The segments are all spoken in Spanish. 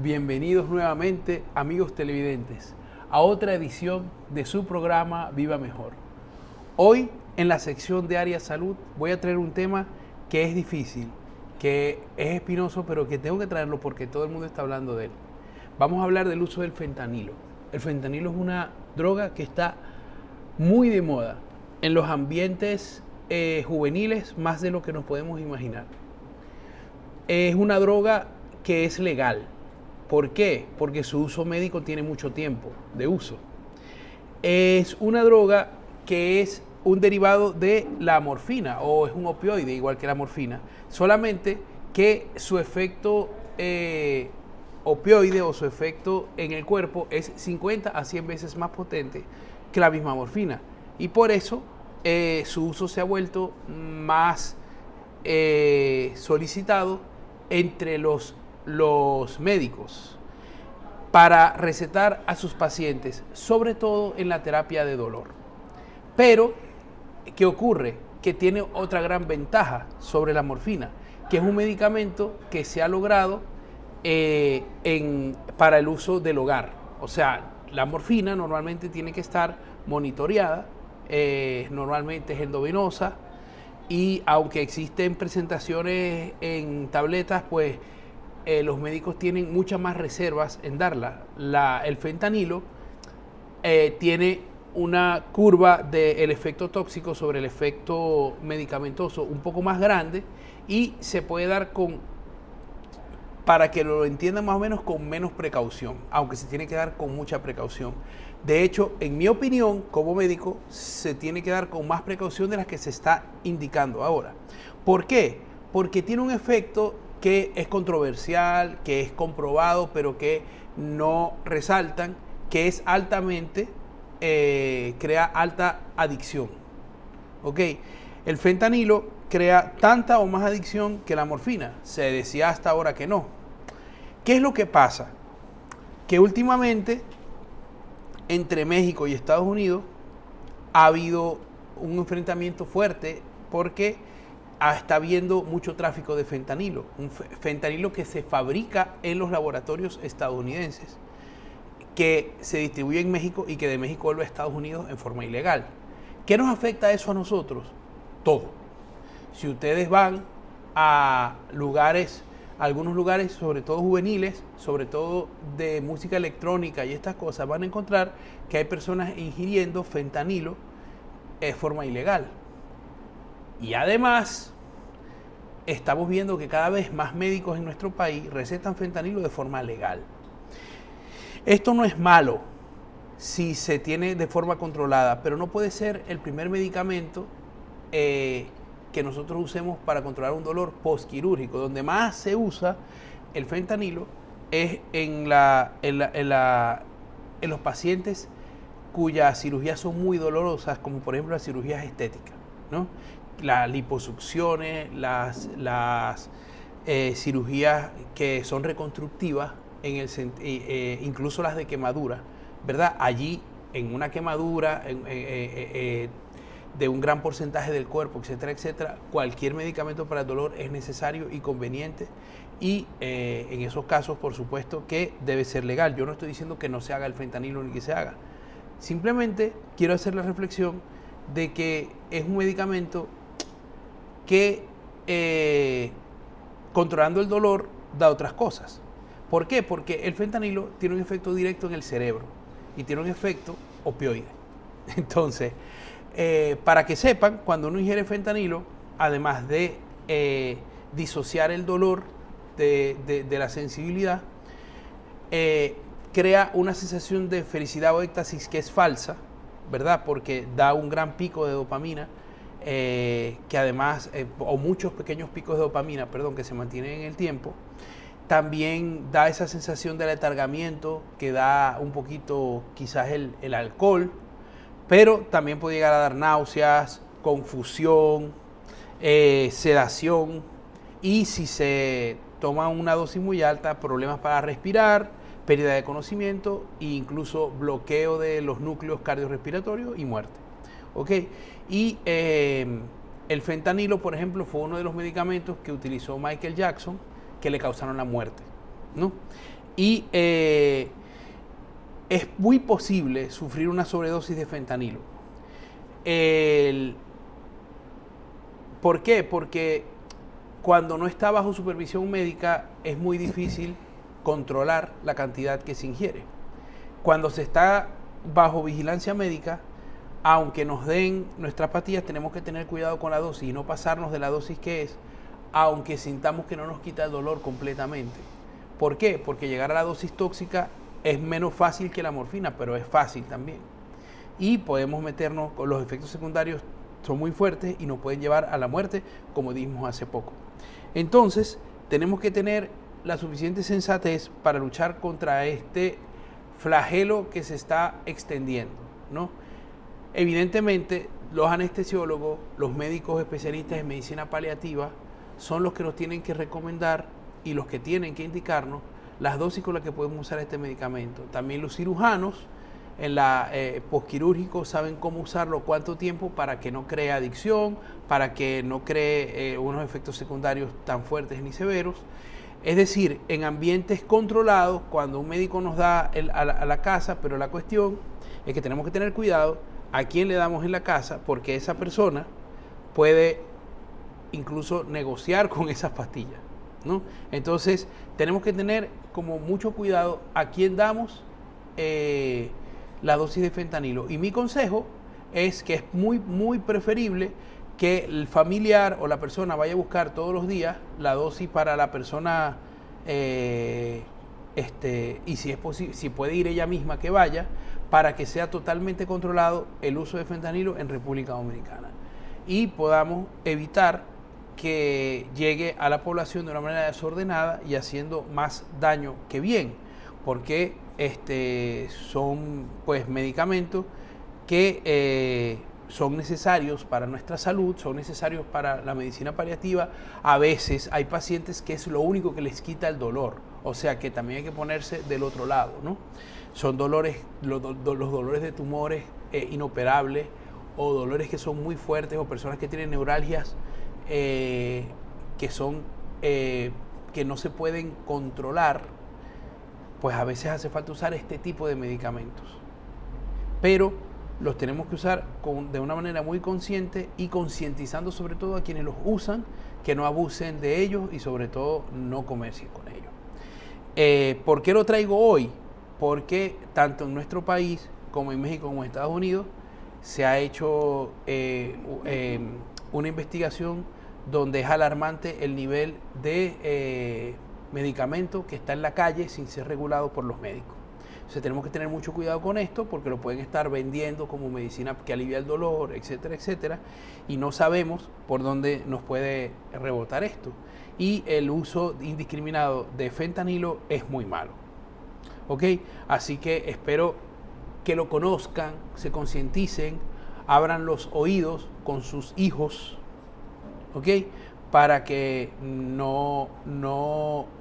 Bienvenidos nuevamente, amigos televidentes, a otra edición de su programa Viva Mejor. Hoy, en la sección de Área Salud, voy a traer un tema que es difícil, que es espinoso, pero que tengo que traerlo porque todo el mundo está hablando de él. Vamos a hablar del uso del fentanilo. El fentanilo es una droga que está muy de moda en los ambientes juveniles, más de lo que nos podemos imaginar. Es una droga que es legal. ¿Por qué? Porque su uso médico tiene mucho tiempo de uso. Es una droga que es un derivado de la morfina o es un opioide igual que la morfina, solamente que su efecto opioide o su efecto en el cuerpo es 50 a 100 veces más potente que la misma morfina y por eso su uso se ha vuelto más solicitado entre los médicos para recetar a sus pacientes, sobre todo en la terapia de dolor. Pero, ¿qué ocurre? Que tiene otra gran ventaja sobre la morfina, que es un medicamento que se ha logrado para el uso del hogar. O sea, la morfina normalmente tiene que estar monitoreada, normalmente es endovenosa, y aunque existen presentaciones en tabletas, pues los médicos tienen muchas más reservas en darla. El fentanilo tiene una curva del efecto tóxico sobre el efecto medicamentoso un poco más grande y se puede dar para que lo entiendan más o menos, con menos precaución, aunque se tiene que dar con mucha precaución. De hecho, en mi opinión, como médico, se tiene que dar con más precaución de las que se está indicando ahora. ¿Por qué? Porque tiene un efecto que es controversial, que es comprobado, pero que no resaltan, que es altamente, crea alta adicción. ¿Ok? El fentanilo crea tanta o más adicción que la morfina. Se decía hasta ahora que no. ¿Qué es lo que pasa? Que últimamente, entre México y Estados Unidos, ha habido un enfrentamiento fuerte porque está habiendo mucho tráfico de fentanilo, un fentanilo que se fabrica en los laboratorios estadounidenses, que se distribuye en México y que de México vuelve a Estados Unidos en forma ilegal. ¿Qué nos afecta eso a nosotros? Todo. Si ustedes van a algunos lugares, sobre todo juveniles, sobre todo de música electrónica y estas cosas, van a encontrar que hay personas ingiriendo fentanilo de forma ilegal. Y además, estamos viendo que cada vez más médicos en nuestro país recetan fentanilo de forma legal. Esto no es malo si se tiene de forma controlada, pero no puede ser el primer medicamento que nosotros usemos para controlar un dolor postquirúrgico. Donde más se usa el fentanilo es en los pacientes cuyas cirugías son muy dolorosas, como por ejemplo las cirugías estéticas, ¿no? Las liposucciones, las cirugías que son reconstructivas, incluso las de quemadura, ¿verdad? Allí, en una quemadura de un gran porcentaje del cuerpo, etcétera, etcétera, cualquier medicamento para el dolor es necesario y conveniente, y en esos casos, por supuesto, que debe ser legal. Yo no estoy diciendo que no se haga el fentanilo ni que se haga. Simplemente quiero hacer la reflexión de que es un medicamento que controlando el dolor da otras cosas. ¿Por qué? Porque el fentanilo tiene un efecto directo en el cerebro y tiene un efecto opioide. Entonces, para que sepan, cuando uno ingiere fentanilo, además de disociar el dolor de la sensibilidad, crea una sensación de felicidad o éxtasis que es falsa, ¿verdad? Porque da un gran pico de dopamina, que además, o muchos pequeños picos de dopamina, perdón, que se mantienen en el tiempo. También da esa sensación de aletargamiento que da un poquito quizás el alcohol, pero también puede llegar a dar náuseas, confusión, sedación, y si se toma una dosis muy alta, problemas para respirar, pérdida de conocimiento e incluso bloqueo de los núcleos cardiorrespiratorios y muerte. ¿Ok? Y el fentanilo, por ejemplo, fue uno de los medicamentos que utilizó Michael Jackson que le causaron la muerte, ¿no? Y es muy posible sufrir una sobredosis de fentanilo. ¿Por qué? Porque cuando no está bajo supervisión médica es muy difícil controlar la cantidad que se ingiere. Cuando se está bajo vigilancia médica, aunque nos den nuestras pastillas, tenemos que tener cuidado con la dosis y no pasarnos de la dosis que es, aunque sintamos que no nos quita el dolor completamente. ¿Por qué? Porque llegar a la dosis tóxica es menos fácil que la morfina, pero es fácil también. Y podemos meternos con los efectos secundarios, son muy fuertes y nos pueden llevar a la muerte, como dijimos hace poco. Entonces, tenemos que tener la suficiente sensatez para luchar contra este flagelo que se está extendiendo, ¿no? Evidentemente, los anestesiólogos, los médicos especialistas en medicina paliativa, son los que nos tienen que recomendar y los que tienen que indicarnos las dosis con las que podemos usar este medicamento. También los cirujanos en la posquirúrgico saben cómo usarlo, cuánto tiempo, para que no cree adicción, para que no cree unos efectos secundarios tan fuertes ni severos. Es decir, en ambientes controlados, cuando un médico nos da a la casa, pero la cuestión es que tenemos que tener cuidado a quién le damos en la casa, porque esa persona puede incluso negociar con esas pastillas, ¿no? Entonces, tenemos que tener como mucho cuidado a quién damos la dosis de fentanilo. Y mi consejo es que es muy preferible que el familiar o la persona vaya a buscar todos los días la dosis para la persona, y si es posible, si puede ir ella misma, que vaya, para que sea totalmente controlado el uso de fentanilo en República Dominicana y podamos evitar que llegue a la población de una manera desordenada y haciendo más daño que bien, porque son pues medicamentos que son necesarios para nuestra salud, son necesarios para la medicina paliativa. A veces hay pacientes que es lo único que les quita el dolor, o sea que también hay que ponerse del otro lado, ¿no? Son dolores, los dolores de tumores inoperables, o dolores que son muy fuertes, o personas que tienen neuralgias que no se pueden controlar, pues a veces hace falta usar este tipo de medicamentos. Pero los tenemos que usar de una manera muy consciente y concientizando sobre todo a quienes los usan, que no abusen de ellos y sobre todo no comercien con ellos. ¿Por qué lo traigo hoy? Porque tanto en nuestro país como en México como en Estados Unidos se ha hecho una investigación donde es alarmante el nivel de medicamento que está en la calle sin ser regulado por los médicos. Entonces tenemos que tener mucho cuidado con esto, porque lo pueden estar vendiendo como medicina que alivia el dolor, etcétera, etcétera, y no sabemos por dónde nos puede rebotar esto. Y el uso indiscriminado de fentanilo es muy malo. ¿Ok? Así que espero que lo conozcan, se concienticen, abran los oídos con sus hijos, ¿ok? Para que no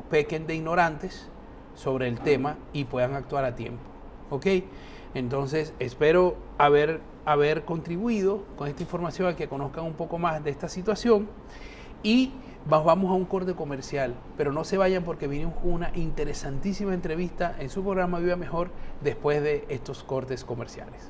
pequen de ignorantes sobre el tema y puedan actuar a tiempo, ¿ok? Entonces, espero haber contribuido con esta información a que conozcan un poco más de esta situación y vamos a un corte comercial, pero no se vayan porque viene una interesantísima entrevista en su programa Viva Mejor después de estos cortes comerciales.